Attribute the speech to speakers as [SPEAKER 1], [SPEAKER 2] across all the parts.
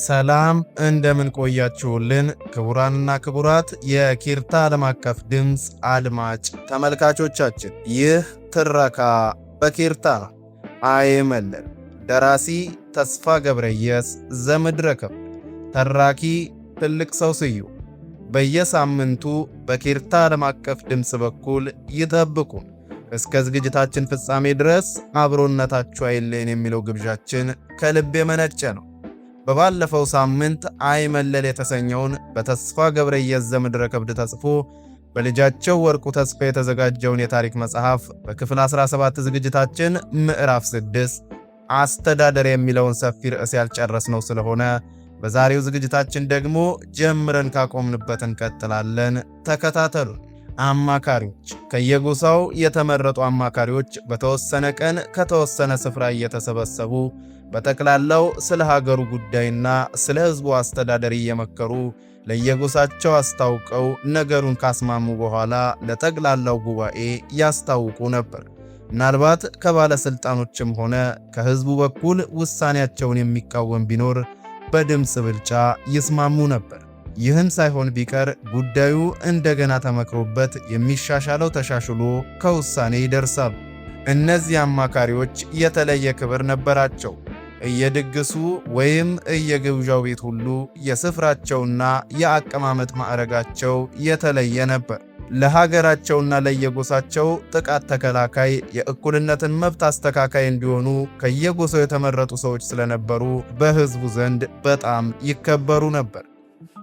[SPEAKER 1] ሰላም እንደምን ቆያችሁልን? ክቡራንና ክቡራት የኪርታ ዓለም አቀፍ ድምፅ አድማጭ ተመልካቾቻችን፣ ይህ ትረካ በኪርታ ነው። አይመለል። ደራሲ ተስፋ ገብረየስ ዘምድረከብ፣ ተራኪ ትልቅ ሰው ስዩም። በየሳምንቱ በኪርታ ዓለም አቀፍ ድምፅ በኩል ይጠብቁን። እስከ ዝግጅታችን ፍጻሜ ድረስ አብሮነታችሁ አይለየን የሚለው ግብዣችን ከልብ የመነጨ ነው። በባለፈው ሳምንት አይመለል የተሰኘውን በተስፋ ገብረየስ ዘምድረከብ ተጽፎ በልጃቸው ወርቁ ተስፋ የተዘጋጀውን የታሪክ መጽሐፍ በክፍል 17 ዝግጅታችን ምዕራፍ 6 አስተዳደር የሚለውን ሰፊ ርዕስ ያልጨረስነው ስለሆነ በዛሬው ዝግጅታችን ደግሞ ጀምረን ካቆምንበት እንቀጥላለን። ተከታተሉ። አማካሪዎች። ከየጎሳው የተመረጡ አማካሪዎች በተወሰነ ቀን ከተወሰነ ስፍራ እየተሰበሰቡ በጠቅላላው ስለ ሀገሩ ጉዳይና ስለ ሕዝቡ አስተዳደር እየመከሩ ለየጎሳቸው አስታውቀው ነገሩን ካስማሙ በኋላ ለጠቅላላው ጉባኤ ያስታውቁ ነበር። ምናልባት ከባለስልጣኖችም ሆነ ከሕዝቡ በኩል ውሳኔያቸውን የሚቃወም ቢኖር በድምፅ ብልጫ ይስማሙ ነበር። ይህም ሳይሆን ቢቀር ጉዳዩ እንደገና ተመክሮበት የሚሻሻለው ተሻሽሎ ከውሳኔ ይደርሳሉ። እነዚህ አማካሪዎች የተለየ ክብር ነበራቸው። እየድግሱ ወይም እየግብዣው ቤት ሁሉ የስፍራቸውና የአቀማመጥ ማዕረጋቸው የተለየ ነበር። ለሀገራቸውና ለየጎሳቸው ጥቃት ተከላካይ፣ የእኩልነትን መብት አስተካካይ እንዲሆኑ ከየጎሳው የተመረጡ ሰዎች ስለነበሩ በሕዝቡ ዘንድ በጣም ይከበሩ ነበር።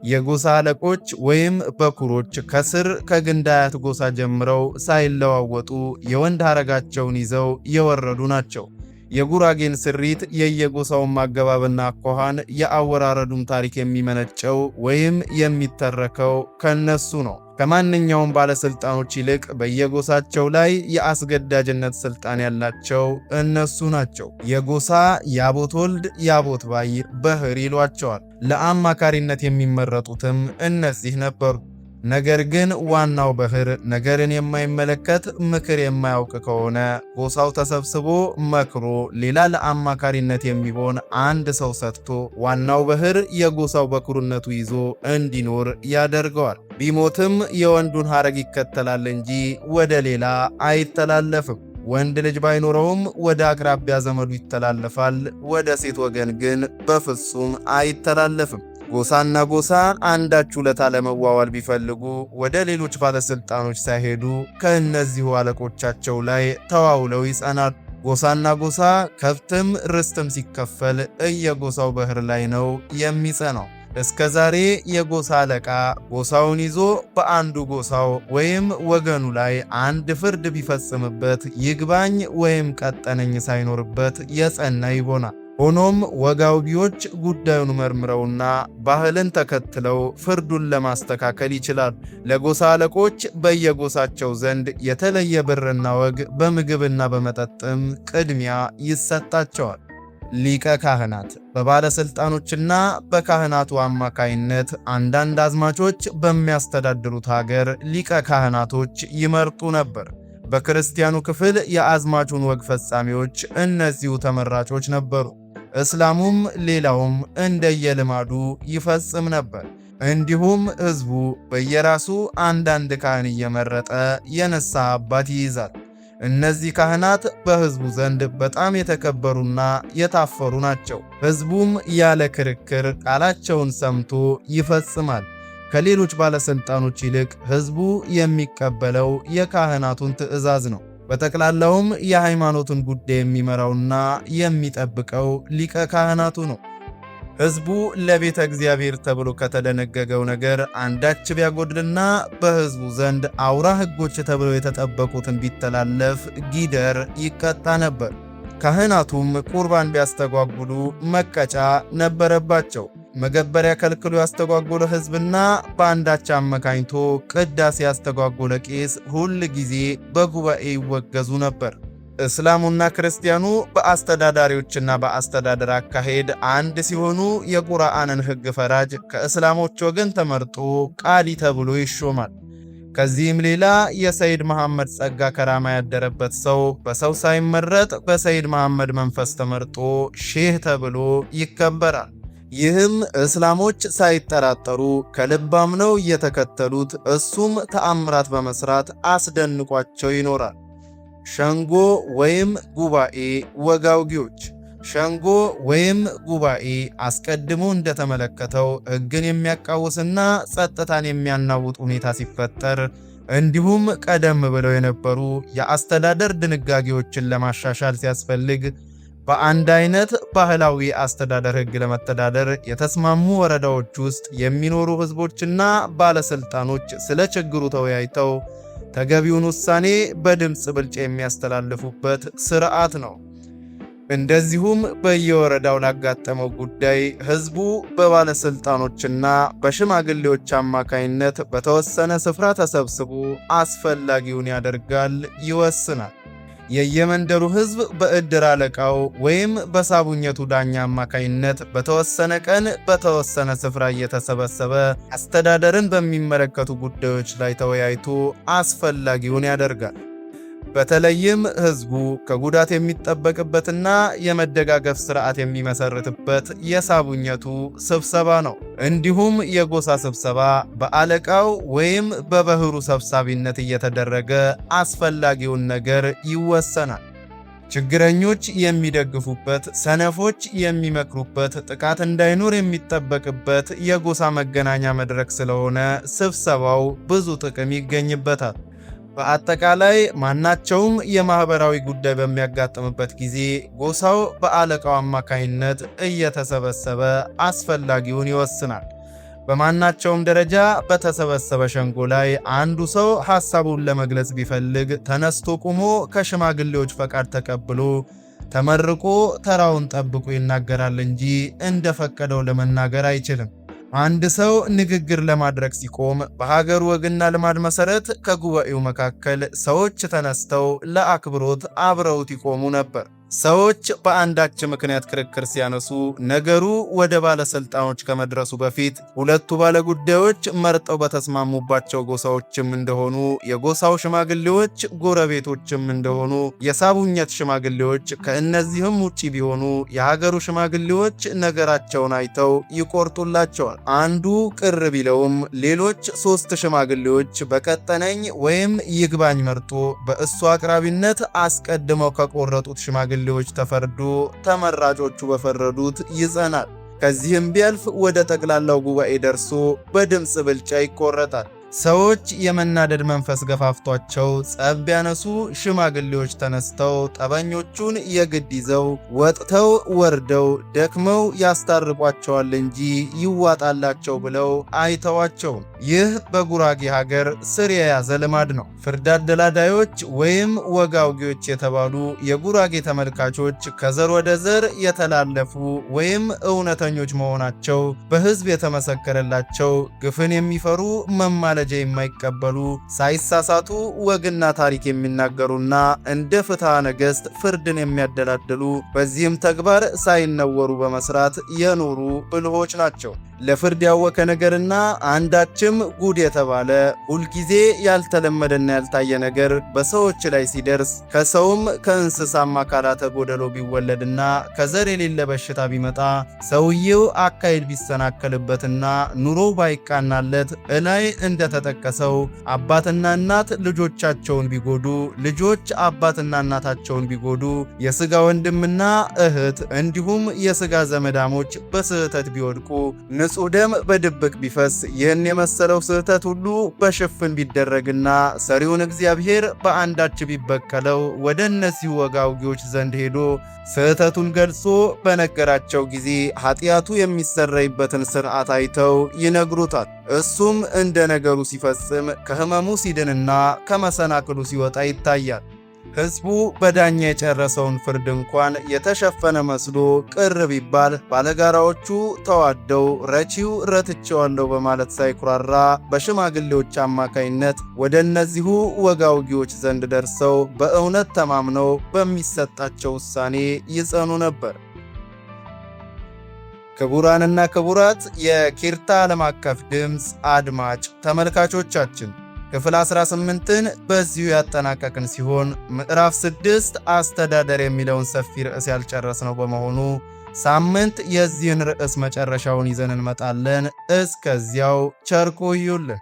[SPEAKER 1] የጎሳ አለቆች ወይም በኩሮች ከስር ከግንድ አያት ጎሳ ጀምረው ሳይለዋወጡ የወንድ ሐረጋቸውን ይዘው የወረዱ ናቸው። የጉራጌን ስሪት፣ የየጎሳውን ማገባብና አኳኋን፣ የአወራረዱም ታሪክ የሚመነጨው ወይም የሚተረከው ከነሱ ነው። ከማንኛውም ባለስልጣኖች ይልቅ በየጎሳቸው ላይ የአስገዳጅነት ስልጣን ያላቸው እነሱ ናቸው። የጎሳ ያቦት ወልድ ያቦት ባይ በህር ይሏቸዋል። ለአማካሪነት የሚመረጡትም እነዚህ ነበሩ። ነገር ግን ዋናው በህር ነገርን የማይመለከት ምክር የማያውቅ ከሆነ ጎሳው ተሰብስቦ መክሮ ሌላ ለአማካሪነት የሚሆን አንድ ሰው ሰጥቶ ዋናው በህር የጎሳው በኩርነቱ ይዞ እንዲኖር ያደርገዋል። ቢሞትም የወንዱን ሐረግ ይከተላል እንጂ ወደ ሌላ አይተላለፍም። ወንድ ልጅ ባይኖረውም ወደ አቅራቢያ ዘመዱ ይተላለፋል። ወደ ሴት ወገን ግን በፍጹም አይተላለፍም። ጎሳና ጎሳ አንዳች ውለታ ለመዋዋል ቢፈልጉ ወደ ሌሎች ባለስልጣኖች ሳይሄዱ ከእነዚሁ አለቆቻቸው ላይ ተዋውለው ይጸናሉ። ጎሳና ጎሳ ከብትም ርስትም ሲከፈል እየጎሳው በህር ላይ ነው የሚጸናው። እስከ ዛሬ የጎሳ አለቃ ጎሳውን ይዞ በአንዱ ጎሳው ወይም ወገኑ ላይ አንድ ፍርድ ቢፈጽምበት ይግባኝ ወይም ቀጠነኝ ሳይኖርበት የጸና ይሆናል። ሆኖም ወጋውቢዎች ጉዳዩን መርምረውና ባህልን ተከትለው ፍርዱን ለማስተካከል ይችላሉ። ለጎሳ አለቆች በየጎሳቸው ዘንድ የተለየ ብርና ወግ በምግብና በመጠጥም ቅድሚያ ይሰጣቸዋል። ሊቀ ካህናት። በባለስልጣኖችና በካህናቱ አማካይነት አንዳንድ አዝማቾች በሚያስተዳድሩት ሀገር ሊቀ ካህናቶች ይመርጡ ነበር። በክርስቲያኑ ክፍል የአዝማቹን ወግ ፈጻሚዎች እነዚሁ ተመራጮች ነበሩ። እስላሙም ሌላውም እንደየልማዱ ይፈጽም ነበር። እንዲሁም ሕዝቡ በየራሱ አንዳንድ ካህን እየመረጠ የንስሐ አባት ይይዛል። እነዚህ ካህናት በሕዝቡ ዘንድ በጣም የተከበሩና የታፈሩ ናቸው። ሕዝቡም ያለ ክርክር ቃላቸውን ሰምቶ ይፈጽማል። ከሌሎች ባለስልጣኖች ይልቅ ሕዝቡ የሚቀበለው የካህናቱን ትእዛዝ ነው። በጠቅላላውም የሃይማኖቱን ጉዳይ የሚመራውና የሚጠብቀው ሊቀ ካህናቱ ነው። ሕዝቡ ለቤተ እግዚአብሔር ተብሎ ከተደነገገው ነገር አንዳች ቢያጎድልና በሕዝቡ ዘንድ አውራ ሕጎች ተብለው የተጠበቁትን ቢተላለፍ ጊደር ይቀጣ ነበር። ካህናቱም ቁርባን ቢያስተጓጉሉ መቀጫ ነበረባቸው። መገበሪያ ከልክሎ ያስተጓጎለ ሕዝብና በአንዳች አመካኝቶ ቅዳሴ ያስተጓጎለ ቄስ ሁል ጊዜ በጉባኤ ይወገዙ ነበር። እስላሙና ክርስቲያኑ በአስተዳዳሪዎችና በአስተዳደር አካሄድ አንድ ሲሆኑ የቁርአንን ሕግ ፈራጅ ከእስላሞች ወገን ተመርጦ ቃዲ ተብሎ ይሾማል። ከዚህም ሌላ የሰይድ መሐመድ ጸጋ ከራማ ያደረበት ሰው በሰው ሳይመረጥ በሰይድ መሐመድ መንፈስ ተመርጦ ሼህ ተብሎ ይከበራል። ይህም እስላሞች ሳይጠራጠሩ ከልብ አምነው እየተከተሉት እሱም ተአምራት በመስራት አስደንቋቸው ይኖራል። ሸንጎ ወይም ጉባኤ ወጋውጊዎች። ሸንጎ ወይም ጉባኤ አስቀድሞ እንደተመለከተው ሕግን የሚያቃውስና ጸጥታን የሚያናውጥ ሁኔታ ሲፈጠር እንዲሁም ቀደም ብለው የነበሩ የአስተዳደር ድንጋጌዎችን ለማሻሻል ሲያስፈልግ በአንድ አይነት ባህላዊ አስተዳደር ሕግ ለመተዳደር የተስማሙ ወረዳዎች ውስጥ የሚኖሩ ሕዝቦችና ባለስልጣኖች ስለ ችግሩ ተወያይተው ተገቢውን ውሳኔ በድምፅ ብልጫ የሚያስተላልፉበት ስርዓት ነው። እንደዚሁም በየወረዳው ላጋጠመው ጉዳይ ሕዝቡ በባለስልጣኖችና በሽማግሌዎች አማካይነት በተወሰነ ስፍራ ተሰብስቦ አስፈላጊውን ያደርጋል፣ ይወስናል። የየመንደሩ ሕዝብ በእድር አለቃው ወይም በሳቡኘቱ ዳኛ አማካይነት በተወሰነ ቀን በተወሰነ ስፍራ እየተሰበሰበ አስተዳደርን በሚመለከቱ ጉዳዮች ላይ ተወያይቶ አስፈላጊውን ያደርጋል። በተለይም ሕዝቡ ከጉዳት የሚጠበቅበትና የመደጋገፍ ስርዓት የሚመሰርትበት የሳቡኘቱ ስብሰባ ነው። እንዲሁም የጎሳ ስብሰባ በአለቃው ወይም በበህሩ ሰብሳቢነት እየተደረገ አስፈላጊውን ነገር ይወሰናል። ችግረኞች የሚደግፉበት፣ ሰነፎች የሚመክሩበት፣ ጥቃት እንዳይኖር የሚጠበቅበት የጎሳ መገናኛ መድረክ ስለሆነ ስብሰባው ብዙ ጥቅም ይገኝበታል። በአጠቃላይ ማናቸውም የማህበራዊ ጉዳይ በሚያጋጥምበት ጊዜ ጎሳው በአለቃው አማካይነት እየተሰበሰበ አስፈላጊውን ይወስናል። በማናቸውም ደረጃ በተሰበሰበ ሸንጎ ላይ አንዱ ሰው ሐሳቡን ለመግለጽ ቢፈልግ ተነስቶ ቆሞ ከሽማግሌዎች ፈቃድ ተቀብሎ ተመርቆ ተራውን ጠብቆ ይናገራል እንጂ እንደፈቀደው ለመናገር አይችልም። አንድ ሰው ንግግር ለማድረግ ሲቆም በሀገር ወግና ልማድ መሰረት ከጉባኤው መካከል ሰዎች ተነስተው ለአክብሮት አብረውት ይቆሙ ነበር። ሰዎች በአንዳች ምክንያት ክርክር ሲያነሱ ነገሩ ወደ ባለስልጣኖች ከመድረሱ በፊት ሁለቱ ባለጉዳዮች መርጠው በተስማሙባቸው ጎሳዎችም እንደሆኑ የጎሳው ሽማግሌዎች ጎረቤቶችም እንደሆኑ የሳቡኘት ሽማግሌዎች ከእነዚህም ውጪ ቢሆኑ የሀገሩ ሽማግሌዎች ነገራቸውን አይተው ይቆርጡላቸዋል። አንዱ ቅር ቢለውም ሌሎች 3 ሽማግሌዎች በቀጠነኝ ወይም ይግባኝ መርጦ በእሱ አቅራቢነት አስቀድመው ከቆረጡት ሽማግሌዎች ተፈርዶ ተመራጮቹ በፈረዱት ይጸናል። ከዚህም ቢያልፍ ወደ ጠቅላላው ጉባኤ ደርሶ በድምፅ ብልጫ ይቆረጣል። ሰዎች የመናደድ መንፈስ ገፋፍቷቸው ጸብ ቢያነሱ ሽማግሌዎች ተነስተው ጠበኞቹን የግድ ይዘው ወጥተው ወርደው ደክመው ያስታርቋቸዋል እንጂ ይዋጣላቸው ብለው አይተዋቸውም። ይህ በጉራጌ ሀገር ስር የያዘ ልማድ ነው። ፍርድ አደላዳዮች ወይም ወጋውጌዎች የተባሉ የጉራጌ ተመልካቾች ከዘር ወደ ዘር የተላለፉ ወይም እውነተኞች መሆናቸው በሕዝብ የተመሰከረላቸው ግፍን የሚፈሩ መማለ የማይቀበሉ ሳይሳሳቱ ወግና ታሪክ የሚናገሩና እንደ ፍትሐ ነገሥት ፍርድን የሚያደላድሉ በዚህም ተግባር ሳይነወሩ በመስራት የኖሩ ብልሆች ናቸው። ለፍርድ ያወከ ነገርና አንዳችም ጉድ የተባለ ሁልጊዜ ያልተለመደና ያልታየ ነገር በሰዎች ላይ ሲደርስ ከሰውም ከእንስሳም አካላተ ጎደሎ ቢወለድና ከዘር የሌለ በሽታ ቢመጣ ሰውየው አካሄድ ቢሰናከልበትና ኑሮ ባይቃናለት እላይ እንደተጠቀሰው አባትና እናት ልጆቻቸውን ቢጎዱ፣ ልጆች አባትና እናታቸውን ቢጎዱ፣ የሥጋ ወንድምና እህት እንዲሁም የሥጋ ዘመዳሞች በስህተት ቢወድቁ፣ ንጹሕ ደም በድብቅ ቢፈስ፣ ይህን የመሰለው ስህተት ሁሉ በሽፍን ቢደረግና ሰሪውን እግዚአብሔር በአንዳች ቢበቀለው ወደ እነዚህ ወጋውጊዎች ዘንድ ሄዶ ስህተቱን ገልጾ በነገራቸው ጊዜ ኃጢአቱ የሚሰረይበትን ሥርዓት አይተው ይነግሩታል። እሱም እንደ ነገሩ ሲፈጽም ከሕመሙ ሲድንና ከመሰናክሉ ሲወጣ ይታያል። ሕዝቡ በዳኛ የጨረሰውን ፍርድ እንኳን የተሸፈነ መስሎ ቅር ቢባል ባለጋራዎቹ ተዋደው ረቺው ረትቼዋለሁ በማለት ሳይኩራራ በሽማግሌዎች አማካይነት ወደ እነዚሁ ወጋውጊዎች ዘንድ ደርሰው በእውነት ተማምነው በሚሰጣቸው ውሳኔ ይጸኑ ነበር። ክቡራንና ክቡራት የኪርታ ዓለም አቀፍ ድምፅ አድማጭ ተመልካቾቻችን ክፍል 18ን በዚሁ ያጠናቀቅን ሲሆን ምዕራፍ 6 አስተዳደር የሚለውን ሰፊ ርዕስ ያልጨረስነው በመሆኑ ሳምንት የዚህን ርዕስ መጨረሻውን ይዘን እንመጣለን። እስከዚያው ቸር ቆዩልን።